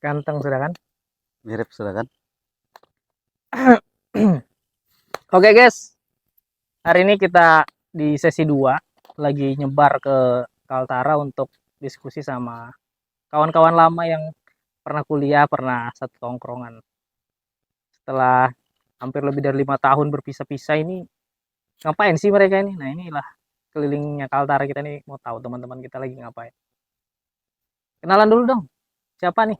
Ganteng sudah kan? Mirip sudah kan? Oke guys, hari ini kita di sesi 2 lagi nyebar ke Kaltara untuk diskusi sama kawan-kawan lama yang pernah kuliah, pernah satu tongkrongan. Setelah hampir lebih dari 5 tahun berpisah-pisah ini, ngapain sih mereka ini? Nah inilah kelilingnya Kaltara kita nih, mau tahu teman-teman kita lagi ngapain. Kenalan dulu dong, siapa nih?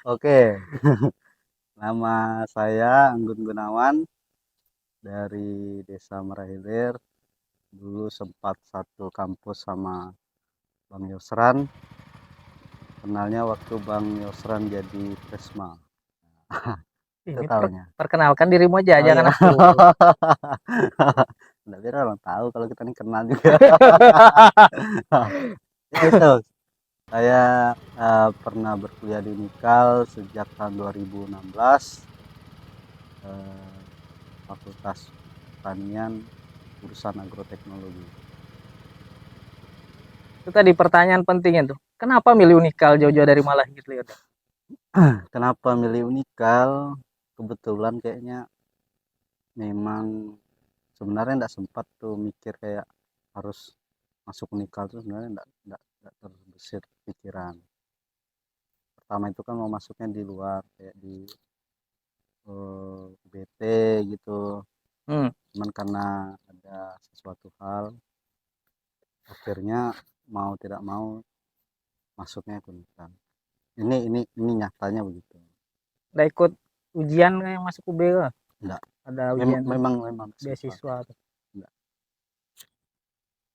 Oke, nama saya Anggun Gunawan dari Desa Merahilir. Dulu sempat satu kampus sama Bang Yusran. Kenalnya waktu Bang Yusran jadi Prisma. Itu Ini tahunya. perkenalkan dirimu aja, Oh jangan iya. aku. Nggak biar orang tahu kalau kita ini kenal juga. Ya itu, saya pernah berkuliah di Unikal sejak tahun 2016. eh, Fakultas Pertanian jurusan Agroteknologi. Itu tadi pertanyaan pentingnya tuh. Kenapa milih Unikal jauh-jauh dari Malang gitu ya? Kenapa milih Unikal? Kebetulan kayaknya memang sebenarnya enggak sempat tuh mikir kayak harus masuk Unikal tuh, sebenarnya enggak terbesit pikiran. Pertama itu kan mau masuknya di luar kayak di BT gitu. Hmm. Cuman karena ada sesuatu hal akhirnya mau tidak mau masuknya ke Unikal. Ini nyatanya begitu. Udah ikut ujian yang masuk UB lah. Enggak. Ada ujian Memang sempat. beasiswa tuh. Enggak.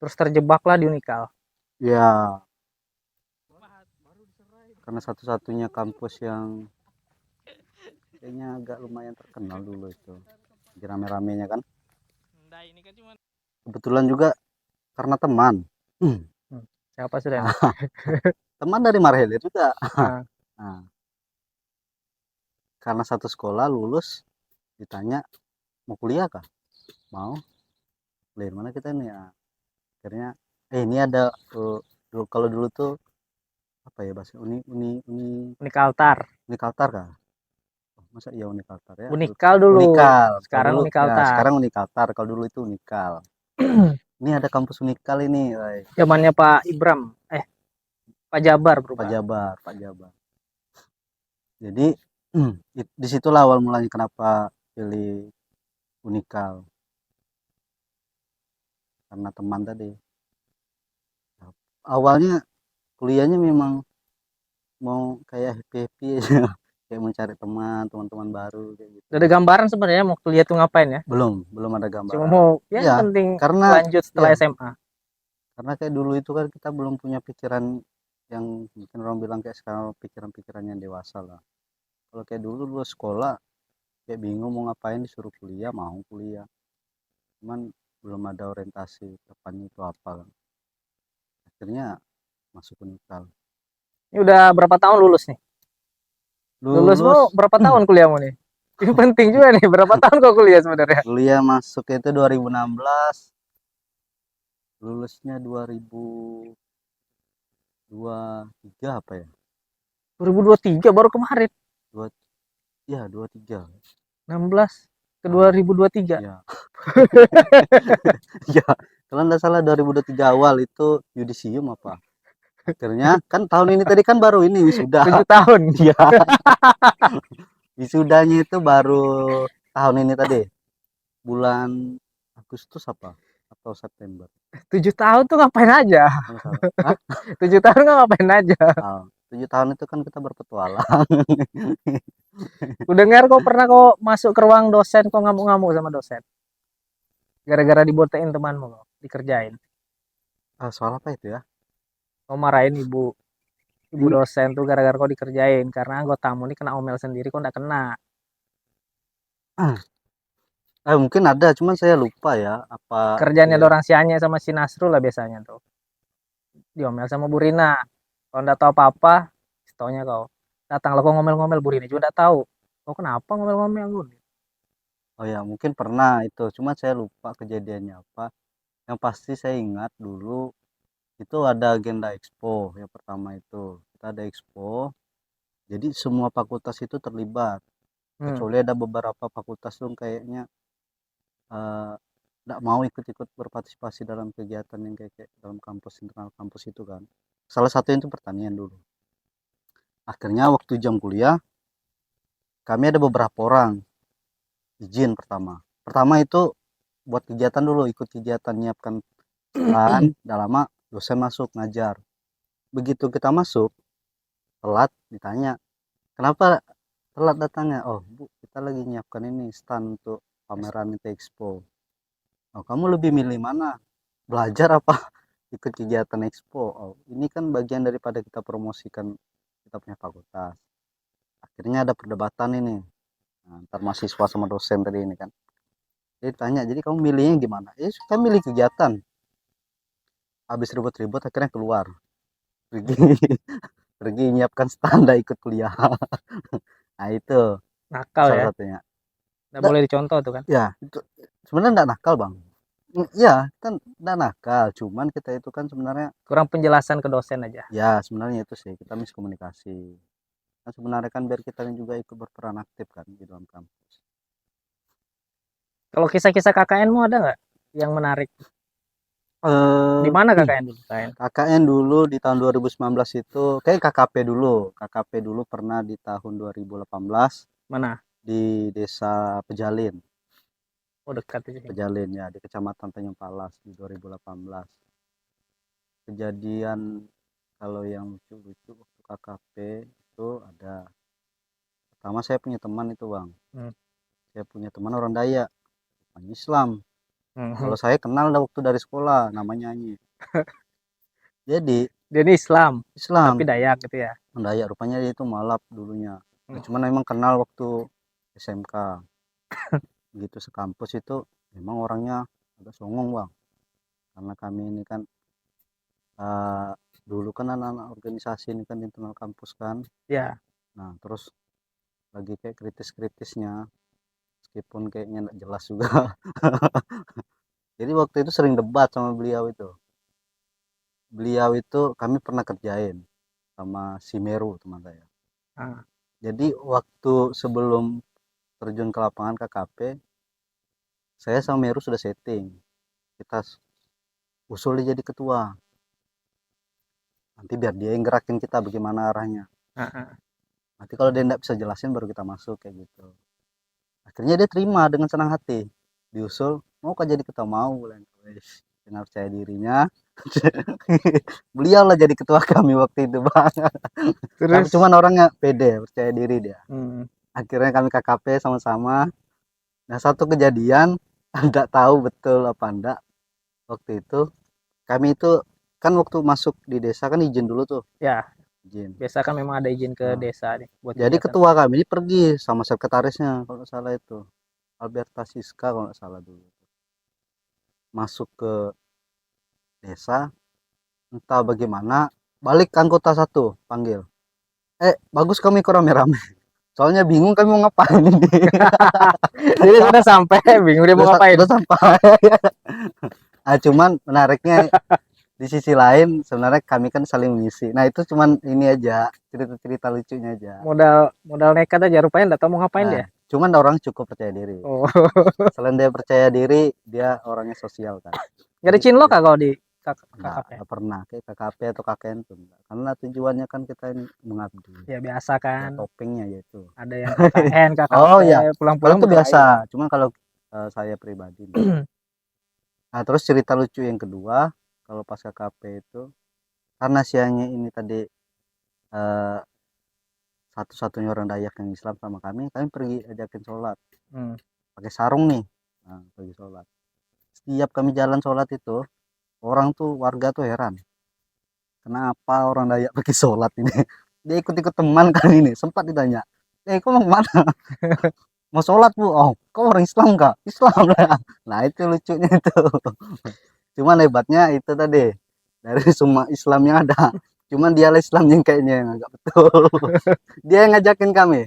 Terus terjebaklah di Unikal. Ya, karena satu-satunya kampus yang kayaknya agak lumayan terkenal dulu itu. Lagi rame-ramenya kan. Kebetulan juga karena teman. Hmm. Siapa sudah nih? Teman dari Marhelir juga. Nah, Nah, karena satu sekolah lulus ditanya mau kuliah kah? Mau. Kuliah mana kita nih ya? Akhirnya ini ada kalau dulu tuh apa ya bahasa Unikaltar. Unikaltar kah? Oh, masa iya Unikaltar ya? Unikal dulu. Unikal. Kalau Sekarang dulu ya Unikaltar. sekarang Unikaltar. Kalau dulu itu Unikal. Ini ada kampus Unikal ini, woy. Zamannya Pak Ibram. Pak Jabar Pak berubah. Jabar, Pak Jabar. Jadi disitulah awal mulanya kenapa pilih Unikal, karena teman tadi. Awalnya kuliahnya memang mau kayak happy happy aja, kayak mencari teman-teman baru kayak gitu. Udah ada gambaran sebenarnya mau kuliah tuh ngapain ya? Belum ada Cuma gambaran. mau ya Ya, yang penting karena lanjut ya setelah SMA. karena kayak dulu itu kan kita belum punya pikiran yang mungkin orang bilang kayak sekarang, pikiran-pikiran yang dewasa lah. Kalau kayak dulu lu sekolah kayak bingung mau ngapain, disuruh kuliah mau kuliah, cuman belum ada orientasi depannya itu apa kan. Akhirnya masuk Unikal. Ini udah berapa tahun lulus nih? Lulusmu Lulus berapa tahun kuliahmu nih? Ini penting juga nih, berapa tahun kau kuliah sebenarnya? kuliah masuk itu 2016, lulusnya 2023 apa ya, 2023 baru kemarin. dua ya 23. 16 ke Ah 2023. ya. Ya kalau nggak salah 2023 awal itu yudisium apa, akhirnya kan tahun ini tadi kan baru ini wisuda. 7 tahun. Ya, wisudanya itu baru tahun ini tadi bulan Agustus apa atau September 7 tahun tuh ngapain aja? kalau salah. Hah? 7 tahun nggak ngapain aja? 7 tahun itu kan kita berpetualang. Ku dengar kau pernah kau masuk ke ruang dosen, kau ngamuk-ngamuk sama dosen. Gara-gara dibotein temanmu kau, dikerjain. Soal apa itu ya? Kau marahin ibu ibu Ini dosen tuh gara-gara kau dikerjain karena anggotamu ini kena omel sendiri kau nggak kena. mungkin ada, cuman saya lupa ya apa. Kerjanya Ya. orang sianya sama si Nasrul lah biasanya tuh. Diomel sama Bu Rina. Kalau nggak tahu apa-apa, taunya kau. Datanglah kau ngomel-ngomel, Bu Rina juga nggak tahu. Kau kenapa ngomel-ngomel lu? Oh ya, mungkin pernah itu, cuma saya lupa kejadiannya apa. Yang pasti saya ingat dulu itu ada agenda expo. Yang pertama itu kita ada expo, jadi semua fakultas itu terlibat, kecuali ada beberapa fakultas tuh kayaknya nggak mau ikut-ikut berpartisipasi dalam kegiatan yang kayak dalam kampus, internal kampus itu kan. Salah satu itu pertanian dulu. Akhirnya waktu jam kuliah kami ada beberapa orang izin. Pertama itu buat kegiatan dulu, ikut kegiatan nyiapkan stand. Udah lama dosen masuk ngajar. Begitu kita masuk telat, ditanya kenapa telat datangnya. Oh bu, kita lagi nyiapkan ini stand untuk pameran itu expo. Oh kamu lebih milih mana, belajar apa ikut kegiatan expo? Oh ini kan bagian daripada kita promosikan kita punya fakultas. Akhirnya ada perdebatan ini antar mahasiswa sama dosen tadi ini kan. Jadi tanya, jadi kamu milihnya gimana? Saya milih kegiatan. Habis ribut-ribut akhirnya keluar, pergi pergi nyiapkan standar ikut kuliah. Nah itu Nakal salah ya, satunya. nggak boleh dicontoh tuh kan. Ya itu sebenarnya enggak nakal bang. Ya kan enggak nakal, cuman kita itu kan sebenarnya Kurang penjelasan ke dosen aja. ya sebenarnya itu sih kita miskomunikasi. Nah, sebenarnya kan biar kita juga ikut berperan aktif kan di dalam kampus. Kalau kisah-kisah KKN-mu ada nggak yang menarik? Di mana KKN dulu? KKN dulu di tahun 2019 itu kayak KKP dulu. KKP dulu pernah di tahun 2018 Mana? di Desa Pejalin. Oh dekat di sini. Pejalin ya, di Kecamatan Tanjung Palas di 2018. Kejadian kalau yang lucu-lucu waktu KKP itu ada. Pertama saya punya teman itu bang. Saya punya teman orang Dayak, orang Islam. Kalau saya kenal waktu dari sekolah, namanya Anyi. Jadi Dia ini Islam, Islam, tapi Dayak gitu ya. Dayak, rupanya dia itu Malap dulunya. Cuman memang kenal waktu SMK. Gitu sekampus itu memang orangnya agak songong bang. Karena kami ini kan dulu kan anak-anak organisasi ini kan di internal kampus kan. Ya. Nah terus lagi kayak kritis-kritisnya, meskipun kayaknya nggak jelas juga. Jadi waktu itu sering debat sama beliau itu. Beliau itu kami pernah kerjain sama si Meru teman saya. Jadi waktu sebelum terjun ke lapangan KKP, saya sama Meru sudah setting, kita usul dia jadi ketua, nanti biar dia yang gerakin kita bagaimana arahnya. Nanti kalau dia tidak bisa jelasin baru kita masuk kayak gitu. Akhirnya dia terima dengan senang hati, diusul mau kah jadi ketua, mau dengan percaya dirinya. Beliau lah jadi ketua kami waktu itu bang. Terus cuman orangnya pede, percaya diri dia. Akhirnya kami KKP sama-sama. Nah satu kejadian tidak tahu betul apa enggak, waktu itu kami itu kan waktu masuk di desa kan izin dulu tuh ya. Izin. Biasa kan memang ada izin ke desa nih buat jadi kegiatan. Ketua kami ini pergi sama sekretarisnya kalau nggak salah itu Alberta Siska kalau nggak salah dulu, masuk ke desa entah bagaimana, balik anggota satu panggil, bagus kami ikut rame-rame. Soalnya bingung kami mau ngapain ini. Jadi sudah sampai bingung dia mau ngapain. Sudah sampai. Cuman menariknya di sisi lain sebenarnya kami kan saling mengisi. Nah itu cuman ini aja cerita-cerita lucunya aja. Modal nekat aja, rupanya nggak tahu mau ngapain dia. Cuman orang cukup percaya diri. Selain dia percaya diri, dia orangnya sosial kan. Nggak ada cinlok kah kalau di KKP? Nggak pernah kayak KKP atau KKN tuh. Karena tujuannya kan kita ini mengabdi. Ya biasa kan. Ya, topengnya yaitu. Ada yang KKN, KKP. Oh ya. Pulang-pulang itu biasa. Cuman kalau saya pribadi. Nah terus cerita lucu yang kedua, kalau pas KKP itu karena siangnya ini tadi satu-satunya orang Dayak yang Islam sama kami pergi ajakin sholat pakai sarung nih. Nah, pergi sholat. Setiap kami jalan sholat itu orang tuh, warga tuh heran kenapa orang Dayak pakai sholat ini. Dia ikut-ikut teman kan ini, sempat ditanya, kok mau kemana? Mau sholat bu. Oh kau orang Islam kak? Islam lah. Nah itu lucunya itu. Cuman hebatnya itu tadi, dari semua Islam yang ada cuman dia Islam yang kayaknya yang agak betul. Dia yang ngajakin kami.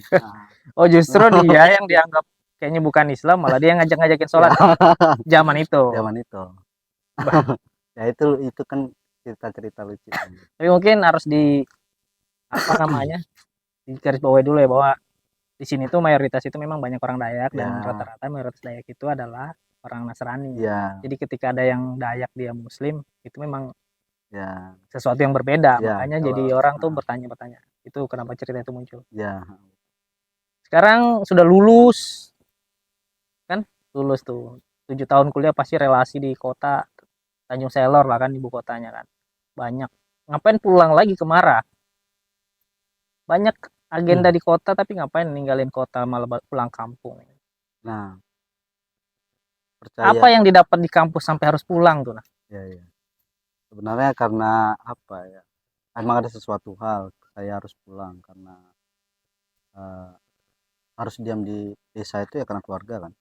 Oh justru dia yang dianggap kayaknya bukan Islam, malah dia yang ngajak-ngajakin sholat. Zaman itu ya itu kan cerita-cerita lucu. Tapi mungkin harus di apa namanya di garis bawah dulu ya bahwa di sini tuh mayoritas itu memang banyak orang Dayak dan Ya, rata-rata mayoritas Dayak itu adalah orang Nasrani. ya, Jadi ketika ada yang Dayak dia Muslim itu memang ya, sesuatu yang berbeda. ya. Makanya jadi Kalau orang tuh bertanya-bertanya. Itu kenapa cerita itu muncul. ya, Sekarang sudah lulus kan? Lulus tuh 7 tahun kuliah pasti relasi di kota Tanjung Selor lah kan ibu kotanya kan. Banyak. Ngapain pulang lagi ke Mara? Banyak agenda di kota tapi ngapain ninggalin kota malah pulang kampung. nah Apa percaya. yang didapat di kampus sampai harus pulang tuh nah? Ya, ya. Sebenarnya karena apa ya? Emang ada sesuatu hal saya harus pulang karena eh, harus diam di desa itu ya karena keluarga kan.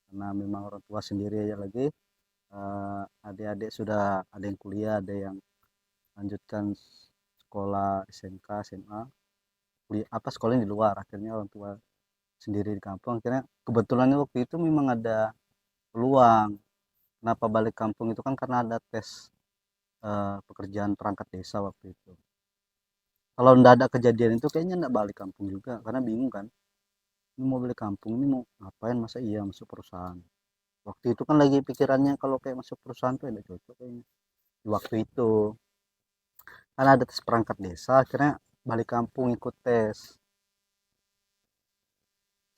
Karena memang orang tua sendiri aja lagi. Adik-adik sudah ada yang kuliah, ada yang lanjutkan sekolah SMK, SMA, kuliah apa sekolahnya di luar. Akhirnya orang tua sendiri di kampung. Akhirnya kebetulan waktu itu memang ada peluang. Kenapa balik kampung itu kan karena ada tes pekerjaan perangkat desa waktu itu. Kalau ndak ada kejadian itu kayaknya ndak balik kampung juga karena bingung kan. Ini mau balik kampung ini mau ngapain, masa iya masuk perusahaan. Waktu itu kan lagi pikirannya kalau kayak masuk perusahaan tuh ada cocok kayaknya. Di waktu itu kan ada tes perangkat desa, akhirnya balik kampung ikut tes.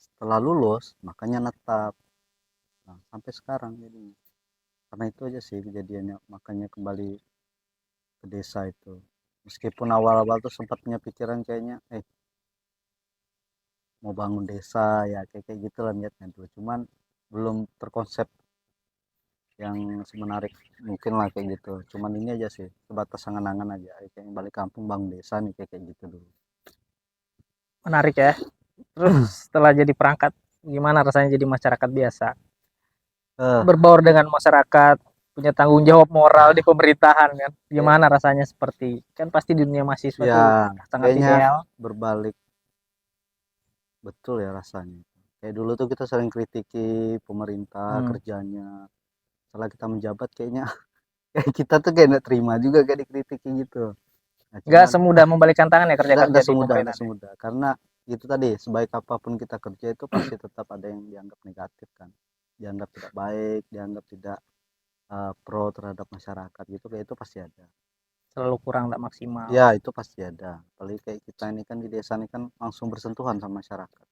Setelah lulus makanya netap. Nah, sampai sekarang jadi karena itu aja sih kejadiannya, makanya kembali ke desa itu. Meskipun awal-awal tuh sempat punya pikiran kayaknya mau bangun desa ya kayak gitu lah niatnya tuh, cuman belum terkonsep yang semenarik mungkin lah kayak gitu. Cuman ini aja sih sebatas angan-angan aja kayak balik kampung bangun desa nih kayak gitu dulu. Menarik ya. Terus setelah jadi perangkat gimana rasanya jadi masyarakat biasa? eh Berbaur dengan masyarakat, punya tanggung jawab moral di pemerintahan kan. ya, Gimana rasanya seperti kan pasti di dunia mahasiswa ya tuh sangat kayaknya ideal. berbalik betul ya rasanya. Kayak dulu tuh kita sering kritiki pemerintah Hmm. kerjanya, setelah kita menjabat kayaknya kayak kita tuh kayak nggak terima juga kayak dikritiki gitu. Nah, Nggak cuman semudah membalikan tangan ya kerja-kerja nggak di semudah, nggak pemerintahan ya. semudah karena itu tadi, sebaik apapun kita kerja itu pasti tetap ada yang dianggap negatif kan, dianggap tidak baik, dianggap tidak pro terhadap masyarakat gitu, kayak itu pasti ada. Selalu kurang nggak maksimal. Ya itu pasti ada, apalagi kayak kita ini kan di desa ini kan langsung bersentuhan sama masyarakat.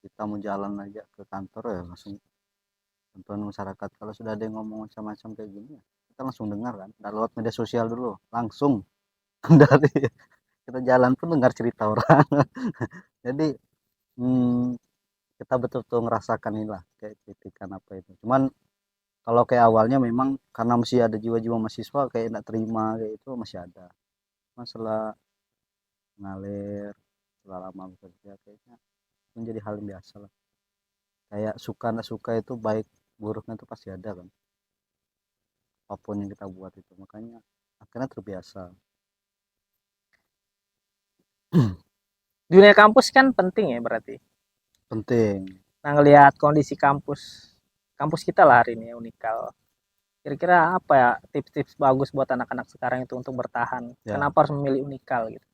Kita mau jalan aja ke kantor ya langsung sentuhan masyarakat. Kalau sudah ada yang ngomong macam-macam kayak gini ya kita langsung dengar kan, dari lewat media sosial dulu langsung dari kita jalan pun dengar cerita orang. Jadi hmm, kita betul-betul ngerasakan inilah kayak kritikan apa itu. Cuman kalau kayak awalnya memang karena masih ada jiwa-jiwa mahasiswa kayak tidak terima kayak itu masih ada. Masalah ngalir setelah lama bekerja kayaknya menjadi hal yang biasa lah. Kayak suka nggak suka itu baik buruknya itu pasti ada kan. Apapun yang kita buat itu makanya akhirnya terbiasa. Dunia kampus kan penting ya berarti. Penting. Nah ngelihat kondisi kampus kita lah hari ini ya, Unikal. Kira-kira apa ya tips-tips bagus buat anak-anak sekarang itu untuk bertahan? Ya, Kenapa harus memilih Unikal gitu?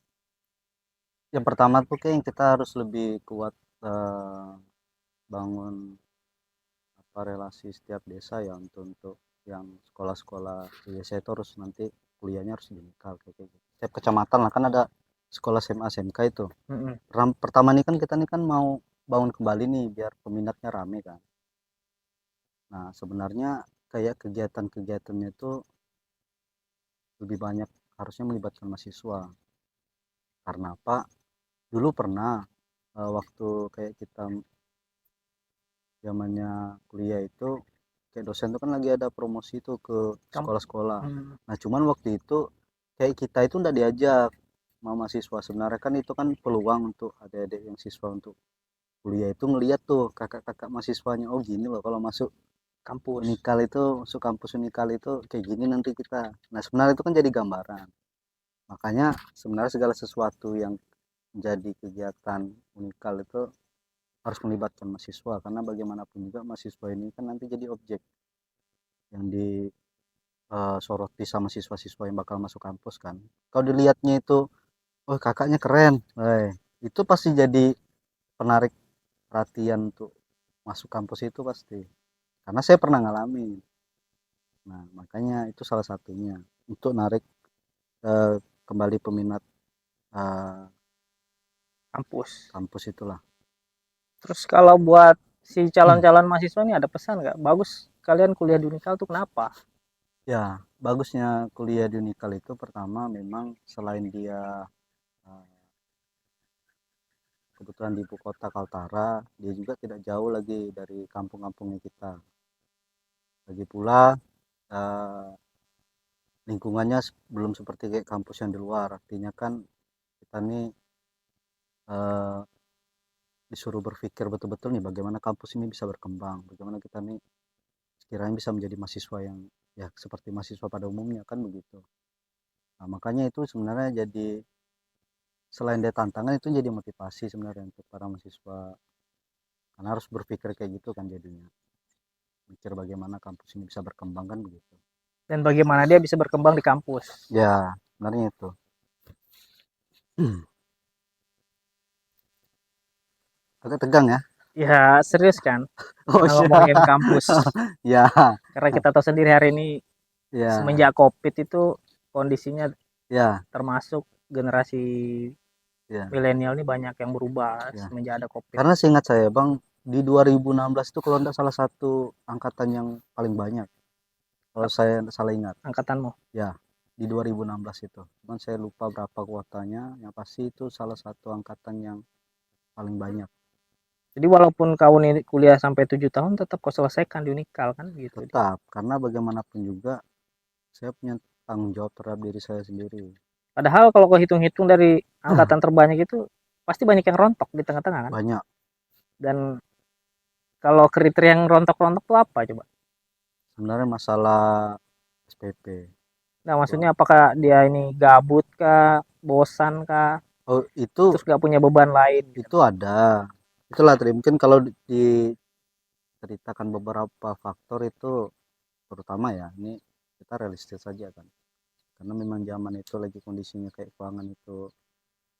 yang pertama tuh kayak kita harus lebih kuat eh, bangun apa relasi setiap desa ya, untuk yang sekolah-sekolah di desa itu harus nanti kuliahnya harus di Unikal kayak gitu. Setiap kecamatan lah kan ada sekolah SMA SMK itu. Mm-mm. Pertama nih kan kita nih kan mau bangun kembali nih biar peminatnya rame kan. Nah sebenarnya kayak kegiatan-kegiatannya itu lebih banyak harusnya melibatkan mahasiswa. Karena apa? Dulu pernah waktu kayak kita zamannya kuliah itu kayak dosen itu kan lagi ada promosi itu ke Kamp- sekolah-sekolah. hmm, Nah cuman waktu itu kayak kita itu udah diajak sama mahasiswa. Sebenarnya kan itu kan peluang untuk adik-adik yang siswa untuk kuliah itu ngeliat tuh kakak-kakak mahasiswanya, oh gini loh kalau masuk kampus. Unikal itu, masuk kampus Unikal itu kayak gini nanti kita. Nah sebenarnya itu kan jadi gambaran. Makanya sebenarnya segala sesuatu yang menjadi kegiatan Unikal itu harus melibatkan mahasiswa, karena bagaimanapun juga mahasiswa ini kan nanti jadi objek yang soroti sama siswa-siswa yang bakal masuk kampus kan. Kalau dilihatnya itu, oh kakaknya keren, itu pasti jadi penarik perhatian untuk masuk kampus itu pasti. Karena saya pernah ngalamin. Nah, makanya itu salah satunya untuk narik eh, kembali peminat eh, Kampus. kampus itulah. Terus kalau buat si calon-calon mahasiswa ini ada pesan nggak? Bagus kalian kuliah di Unikal tuh kenapa? Ya, bagusnya kuliah di Unikal itu pertama memang selain dia eh, kebetulan di ibu kota Kaltara, dia juga tidak jauh lagi dari kampung-kampungnya kita. Lagi pula eh, lingkungannya belum seperti kayak kampus yang di luar. Artinya kan kita nih eh, disuruh berpikir betul-betul nih bagaimana kampus ini bisa berkembang, bagaimana kita nih sekiranya bisa menjadi mahasiswa yang ya seperti mahasiswa pada umumnya kan begitu. Nah, makanya itu sebenarnya jadi selain dia tantangan itu jadi motivasi sebenarnya untuk para mahasiswa karena harus berpikir kayak gitu kan jadinya mikir bagaimana kampus ini bisa berkembang kan begitu. Dan bagaimana dia bisa berkembang di kampus? Ya sebenarnya itu. Agak tegang ya. Ya serius kan? Oh Karena iya. ngomongin kampus. Ya Karena kita tahu sendiri hari ini ya semenjak COVID itu kondisinya ya termasuk generasi ya milenial ini banyak yang berubah ya. semenjak ada COVID. Karena seingat saya bang di 2016 itu kalau tidak salah satu angkatan yang paling banyak kalau saya tidak salah ingat Angkatanmu. ya di 2016 itu cuman saya lupa berapa kuotanya yang pasti itu salah satu angkatan yang paling banyak. Jadi walaupun kau ini kuliah sampai 7 tahun tetap kau selesaikan di Unikal kan gitu. Tetap karena bagaimanapun juga saya punya tanggung jawab terhadap diri saya sendiri. Padahal kalau kau hitung-hitung dari angkatan terbanyak itu pasti banyak yang rontok di tengah-tengah kan. Banyak Dan kalau kriteria yang rontok-rontok tuh apa coba? sebenarnya masalah SPP. Nah maksudnya apakah dia ini gabut kah, bosan kah, Oh itu terus gak punya beban lain gitu. itu ada itulah tadi mungkin kalau diceritakan beberapa faktor itu terutama ya ini kita realistis saja kan karena memang zaman itu lagi kondisinya kayak keuangan itu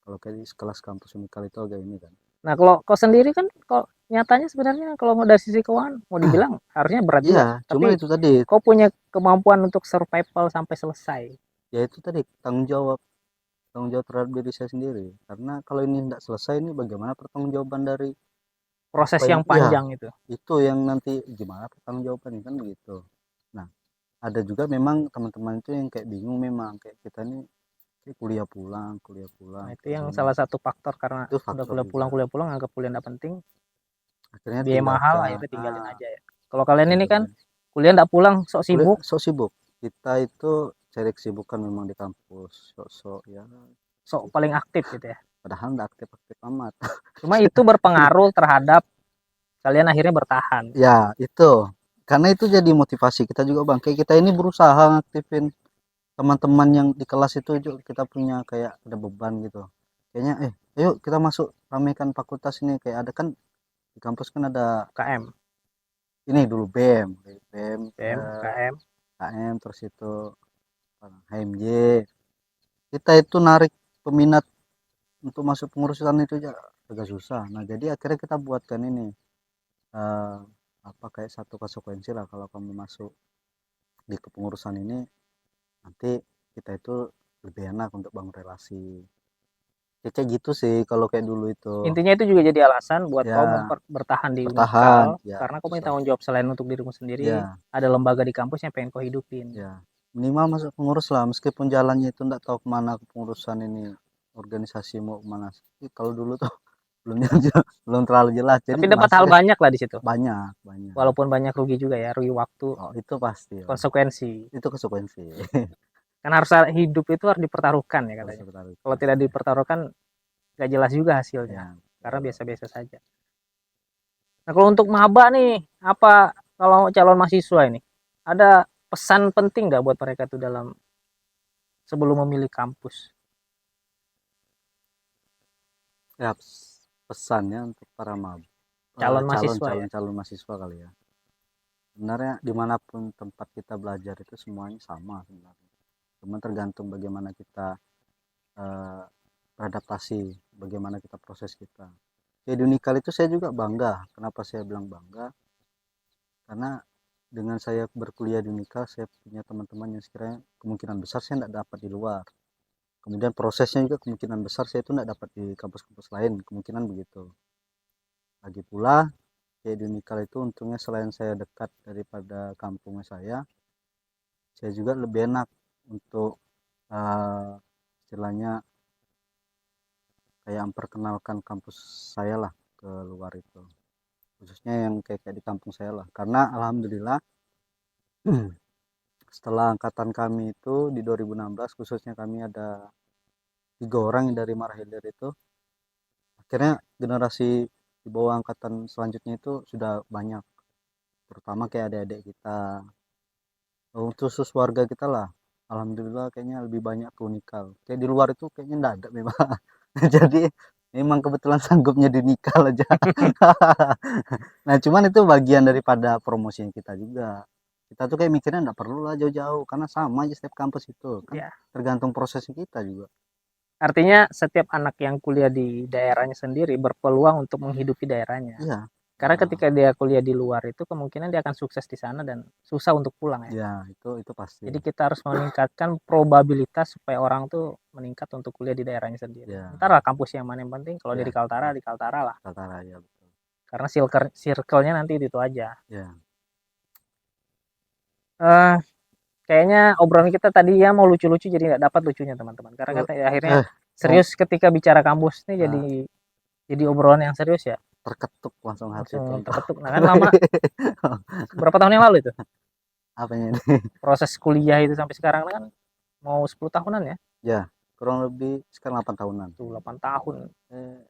kalau kayak di kelas kampus Unikal itu agak ini kan. Nah kalau kau sendiri kan kok nyatanya sebenarnya kalau mau dari sisi keuangan mau dibilang harusnya berat Iya juga. cuma Tapi itu tadi kau punya kemampuan untuk survival sampai selesai. ya itu tadi tanggung jawab terhadap diri saya sendiri karena kalau ini tidak selesai ini bagaimana pertanggungjawaban dari Proses apa yang yang ya panjang itu yang nanti gimana pertanggungjawabannya kan begitu. Nah ada juga memang teman-teman itu yang kayak bingung memang kayak kita nih kayak kuliah pulang Nah, itu kayak yang gini salah satu faktor karena itu udah faktor juga kuliah pulang anggap kuliah enggak penting, akhirnya biaya mahal tinggalkan akhirnya tinggalin aja ya. Kalau kalian ini kan tinggalkan kuliah enggak pulang sok kuliah sibuk, so sibuk kita itu cari kesibukan memang di kampus sok ya sok gitu paling aktif gitu ya. padahal nggak aktif-aktif amat. Cuma itu berpengaruh terhadap kalian akhirnya bertahan. Ya itu karena itu jadi motivasi kita juga bang kayak kita ini berusaha ngaktifin teman-teman yang di kelas itu juga kita punya kayak ada beban gitu kayaknya ayo kita masuk ramekan fakultas ini kayak ada kan di kampus kan ada KM, ini dulu BEM PM, KM. KM terus itu HMJ kita itu narik peminat untuk masuk pengurusan itu aja agak susah nah jadi akhirnya kita buatkan ini eh, apa kayak satu konsekuensi lah kalau kamu masuk di kepengurusan ini nanti kita itu lebih enak untuk bangun relasi ya, kayak gitu sih kalau kayak dulu itu Intinya itu juga jadi alasan buat kau ya bertahan di bertahan Unikal ya karena kau punya susah tanggung jawab selain untuk dirimu sendiri, ya ada lembaga di kampus yang pengen kau hidupin. ya minimal masuk pengurus lah meskipun jalannya itu enggak tahu kemana kepengurusan ini organisasi mau kemana. Kalau dulu tuh belum belum terlalu jelas jadi Tapi dapat hal masuk banyak lah di situ. banyak Walaupun banyak rugi juga ya, rugi waktu, oh itu pasti lah. konsekuensi. Itu konsekuensi Kan harus hidup itu harus dipertaruhkan ya harus katanya. Kalau tertaruhkan tidak dipertaruhkan nggak jelas juga hasilnya ya karena betul. biasa-biasa saja. Nah kalau untuk maba nih apa kalau calon mahasiswa ini ada pesan penting nggak buat mereka tuh dalam sebelum memilih kampus? Ya pesannya untuk para Calon calon mahasiswa calon ya. calon mahasiswa kali ya sebenarnya dimanapun tempat kita belajar itu semuanya sama sebenarnya, cuma tergantung bagaimana kita beradaptasi, bagaimana kita proses kita. Jadi Unikal itu saya juga bangga. Kenapa saya bilang bangga? Karena dengan saya berkuliah di Unikal, saya punya teman-teman yang sekiranya kemungkinan besar saya tidak dapat di luar. Kemudian prosesnya juga kemungkinan besar saya itu tidak dapat di kampus-kampus lain, kemungkinan begitu. Lagi pula, kayak di Unikal itu untungnya selain saya dekat daripada kampungnya saya juga lebih enak untuk istilahnya kayak memperkenalkan kampus saya lah ke luar itu, khususnya yang kayak di kampung saya lah. Karena alhamdulillah setelah angkatan kami itu di 2016 khususnya kami ada 3 orang yang dari Marhilir itu, akhirnya generasi di bawah angkatan selanjutnya itu sudah banyak, terutama kayak adik-adik kita. Untuk khusus warga kita lah, alhamdulillah kayaknya lebih banyak ke Unikal. Kayak di luar itu kayaknya enggak ada memang. Jadi memang kebetulan sanggupnya di Unikal aja. Nah cuman itu bagian daripada promosinya kita juga. Kita tuh kayak mikirnya enggak perlu lah jauh-jauh, karena sama aja setiap kampus itu kan, Ya, tergantung prosesnya kita juga. artinya setiap anak yang kuliah di daerahnya sendiri berpeluang untuk menghidupi daerahnya. Iya. Karena ketika dia kuliah di luar itu kemungkinan dia akan sukses di sana dan susah untuk pulang ya. Ya itu pasti. Jadi kita harus meningkatkan probabilitas supaya orang tuh meningkat untuk kuliah di daerahnya sendiri. Ya. Entar lah kampus yang mana yang penting, kalau Ya. di Kaltara lah. Kaltara ya betul. Karena circle-nya nanti itu aja. Ya. Kayaknya obrolan kita tadi ya mau lucu-lucu jadi nggak dapat lucunya teman-teman. Karena kata akhirnya serius ketika bicara kampus nih jadi obrolan yang serius ya. Terketuk langsung hati itu. Langsung terketuk. Nah kan lama berapa tahun yang lalu itu Apanya ini? proses kuliah itu sampai sekarang kan mau 10 tahunan ya. Ya, kurang lebih sekarang 8 tahunan. Tuh 8 tahun. Eh,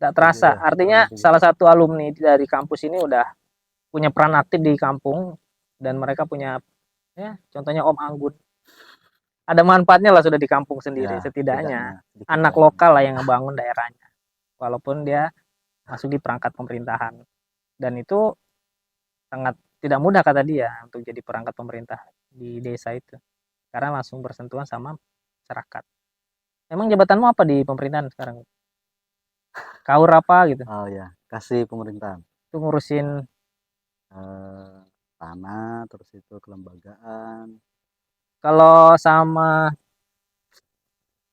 Nggak terasa. iya, Artinya kurang lebih salah satu alumni dari kampus ini udah punya peran aktif di kampung dan mereka punya ya contohnya Om Anggun. Ada manfaatnya lah sudah di kampung sendiri ya, setidaknya. sedikit Anak banyak. lokal lah yang ngebangun daerahnya. Walaupun dia masuk di perangkat pemerintahan. Dan itu sangat tidak mudah kata dia untuk jadi perangkat pemerintah di desa itu. Karena langsung bersentuhan sama masyarakat. Emang jabatanmu apa di pemerintahan sekarang? Kaur apa gitu? Oh ya, kasih pemerintahan. Itu ngurusin Tanah, terus itu kelembagaan. kalau sama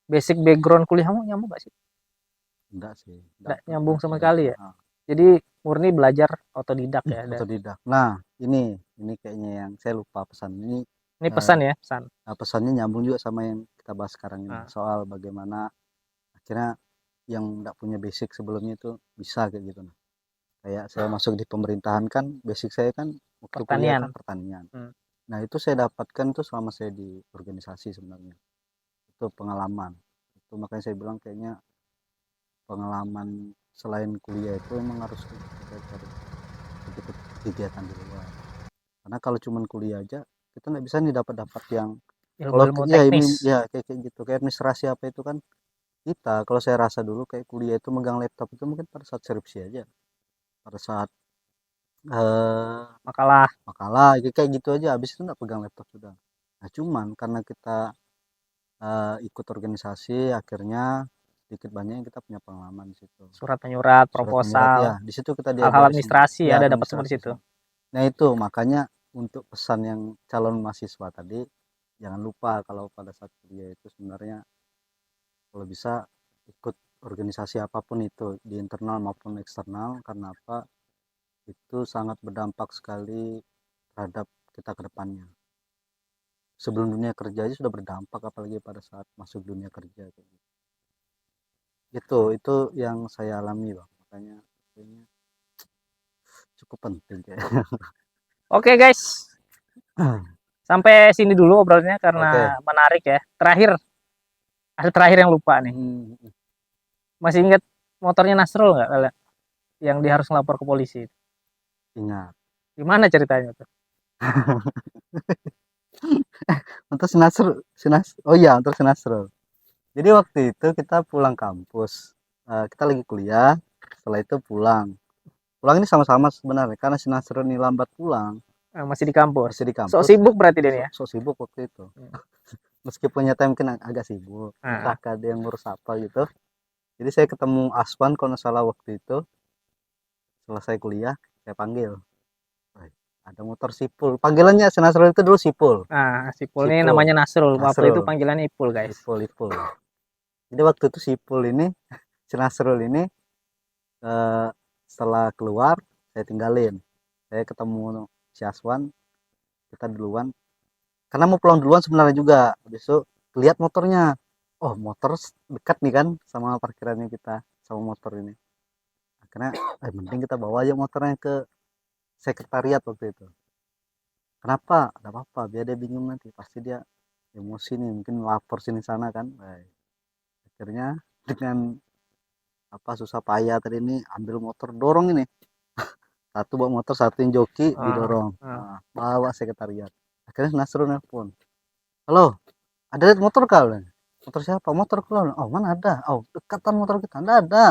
basic background kuliahmu nyambung gak sih? Enggak sih. Enggak nyambung sama sekali ya? Jadi murni belajar otodidak ya? Otodidak. Nah, ini kayaknya yang saya lupa pesan. Ini pesan ya, pesan. Pesannya nyambung juga sama yang kita bahas sekarang ini. Nah. Soal bagaimana akhirnya yang enggak punya basic sebelumnya itu bisa kayak gitu. Kayak saya masuk di pemerintahan kan, basic saya kan waktu kuliah kan pertanian. Nah itu saya dapatkan tuh selama saya di organisasi sebenarnya. Itu pengalaman. Itu makanya saya bilang kayaknya pengalaman selain kuliah itu memang harus kita cari ikut kegiatan di luar. Karena kalau cuma kuliah aja kita nggak bisa nih dapat yang ilmu teknis. Ya kayak gitu, kayak administrasi apa itu kan kita, kalau saya rasa dulu kayak kuliah itu megang laptop itu mungkin pada saat skripsi aja, pada saat makalah kayak gitu aja, habis itu nggak pegang laptop sudah. Nah cuman karena kita ikut organisasi akhirnya sedikit banyak kita punya pengalaman di situ, surat menyurat, proposal ya di situ kita hal-hal administrasi ya, ada dapat semua di situ. Nah itu makanya untuk pesan yang calon mahasiswa tadi, jangan lupa kalau pada saat kuliah itu sebenarnya kalau bisa ikut organisasi apapun itu di internal maupun eksternal. Karena apa? Itu sangat berdampak sekali terhadap kita ke depannya. Sebelum dunia kerja aja sudah berdampak, apalagi pada saat masuk dunia kerja. Itu yang saya alami Bang, makanya cukup penting kayaknya. Oke guys, sampai sini dulu obrolannya karena menarik ya. Terakhir yang lupa nih. Masih ingat motornya Nasrul nggak kalian? Yang dia harus ngelapor ke polisi? Ingat. Gimana ceritanya tuh? Untuk oh iya, untuk Sinasrul. Jadi waktu itu kita pulang kampus, kita lagi kuliah, setelah itu pulang ini sama-sama sebenarnya, karena Sinasrul ini lambat pulang, Masih di kampus. masih di Sok kampus. sibuk berarti dia nih ya. Sok sibuk waktu itu. Hmm. Meskipun nyata mungkin agak sibuk, Nah, entah ada yang ngurus apa gitu. Jadi saya ketemu Aswan kalau nggak salah waktu itu, selesai kuliah saya panggil, "Woi, ada motor Sipul." Panggilannya Senasrul itu dulu Sipul. Sipul ini Sipul. namanya Nasrul. Bapak itu Nasrul. panggilannya Ipul, guys. Ipul, Ipul. Jadi waktu itu Sipul ini, Senasrul ini setelah keluar saya tinggalin. Saya ketemu si Aswan, kita duluan. Karena mau pulang duluan sebenarnya juga. Habis itu lihat motornya. Oh, motor dekat nih kan sama parkirannya kita, sama motor ini. Akhirnya mending kita bawa aja motornya ke sekretariat waktu itu. Kenapa? Ada apa-apa, biar dia bingung nanti. Pasti dia emosi nih, mungkin lapor sini sana kan. Akhirnya dengan apa susah payah tadi ini ambil motor, dorong ini. Satu bawa motor, satu yang joki didorong. Bawa sekretariat. Akhirnya Nasrul nelpon. "Halo, ada lihat motor kau?" "Motor siapa?" "Motor kau." "Oh, mana ada?" "Oh, dekatan motor kita." "Enggak ada."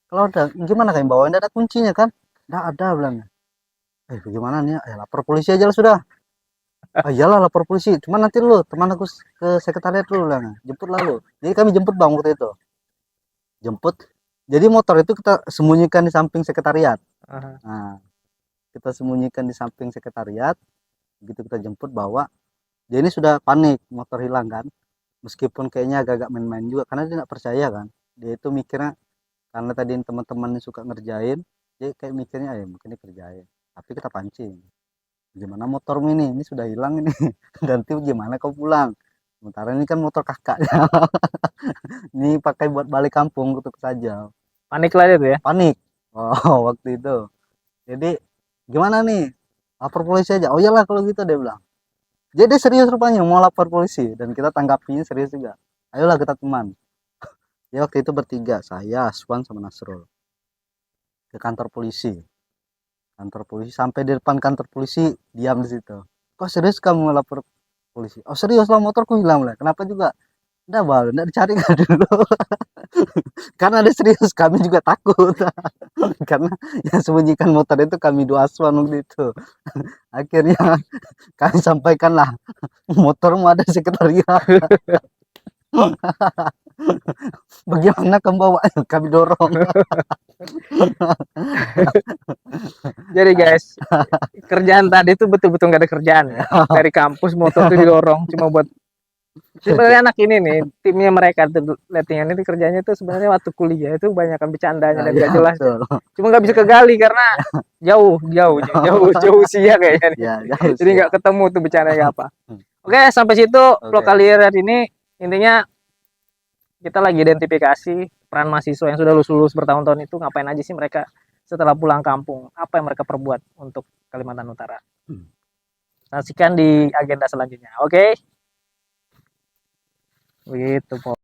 "Kalau ada gimana kalian bawa? Enggak ada kuncinya kan?" "Enggak ada," bilangnya. Bagaimana nih? Lapor polisi aja lah sudah. Iyalah lapor polisi. Cuman nanti lu teman aku ke sekretariat dulu bilangnya. Jemput lalu. Jadi kami jemput bang waktu itu. Jemput. Jadi motor itu kita sembunyikan di samping sekretariat. Nah, kita sembunyikan di samping sekretariat. Begitu kita jemput bawa. Dia ini sudah panik, motor hilang kan. Meskipun kayaknya agak-agak main-main juga karena dia nggak percaya kan. Dia itu mikirnya karena tadi teman-teman suka ngerjain, dia kayak mikirnya mungkin dikerjain. Tapi kita pancing. "Gimana motor ini sudah hilang ini." "Ganti gimana kau pulang?" "Sementara ini kan motor kakaknya." "Ini pakai buat balik kampung untuk saja." Panik lah itu ya. Panik. Oh, waktu itu. Jadi gimana nih? Lapor polisi aja. "Oh iyalah kalau gitu," dia bilang. Jadi serius rupanya mau lapor polisi dan kita tanggapinya serius juga. "Ayolah kita teman." Ya waktu itu bertiga, saya, Aswan sama Nasrul. Ke kantor polisi. Kantor polisi sampai di depan kantor polisi diam di situ. "Kok serius kamu lapor polisi?" "Oh serius lah, motorku hilang lah." "Kenapa juga?" "Udah bal, udah dicari kan dulu." Karena ada serius kami juga takut. Karena yang sembunyikan motor itu kami dua Aswan waktu itu. Akhirnya kami sampaikanlah, "Motormu ada di sekretariat." "Bagaimana kamu bawa?" "Kami dorong." Jadi guys, kerjaan tadi itu betul-betul nggak ada kerjaan ya. Dari kampus motor tuh didorong cuma buat sebenarnya anak ini nih timnya mereka tuh lettingan ini kerjanya tuh sebenarnya waktu kuliah itu banyak bercandanya dan gak jelas. Cuma nggak bisa kegali karena jauh usia kayaknya nih. Jadi nggak ketemu tuh bercandanya apa. Oke, sampai situ vlog kali ini intinya kita lagi identifikasi peran mahasiswa yang sudah lulus bertahun-tahun itu ngapain aja sih mereka setelah pulang kampung, apa yang mereka perbuat untuk Kalimantan Utara. Saksikan di agenda selanjutnya. Oke. Begitu, Po.